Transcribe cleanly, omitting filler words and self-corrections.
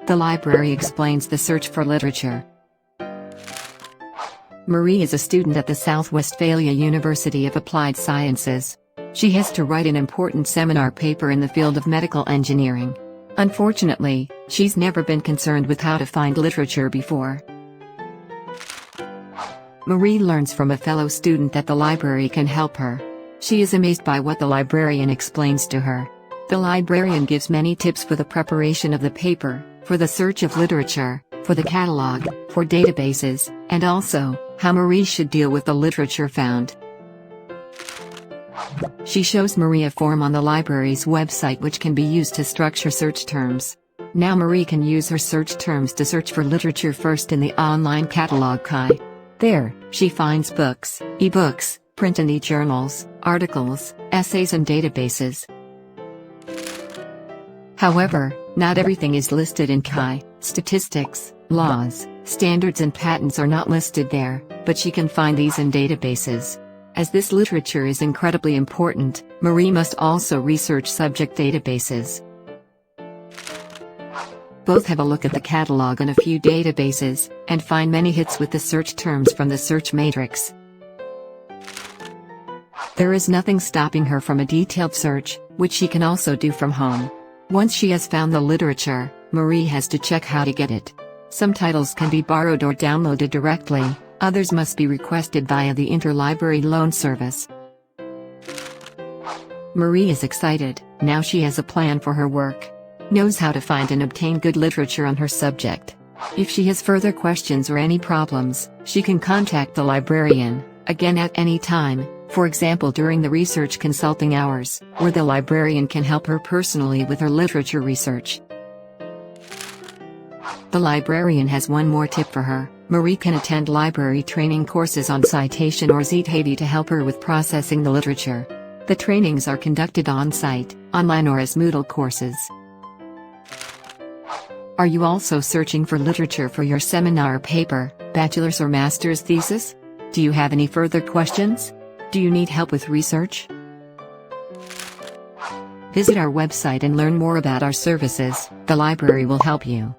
The library explains the search for literature. Marie is a student at the South Westphalia University of Applied Sciences. She has to write an important seminar paper in the field of medical engineering. Unfortunately, she's never been concerned with how to find literature before. Marie learns from a fellow student that the library can help her. She is amazed by what the librarian explains to her. The librarian gives many tips for the preparation of the paper, for the search of literature, for the catalog, for databases, and also, how Marie should deal with the literature found. She shows Marie a form on the library's website which can be used to structure search terms. Now Marie can use her search terms to search for literature first in the online catalog Kai. There, she finds books, e-books, print and e-journals, articles, essays and databases. However, not everything is listed in Kai. Statistics, laws, standards and patents are not listed there, but she can find these in databases. As this literature is incredibly important, Marie must also research subject databases. Both have a look at the catalog and a few databases, and find many hits with the search terms from the search matrix. There is nothing stopping her from a detailed search, which she can also do from home. Once she has found the literature, Marie has to check how to get it. Some titles can be borrowed or downloaded directly, others must be requested via the interlibrary loan service. Marie is excited, now she has a plan for her work. Knows how to find and obtain good literature on her subject. If she has further questions or any problems, she can contact the librarian, again at any time, for example during the research consulting hours, where the librarian can help her personally with her literature research. The librarian has one more tip for her. Marie can attend library training courses on Citation or Ztavy to help her with processing the literature. The trainings are conducted on-site, online or as Moodle courses. Are you also searching for literature for your seminar paper, bachelor's or master's thesis? Do you have any further questions? Do you need help with research? Visit our website and learn more about our services. The library will help you.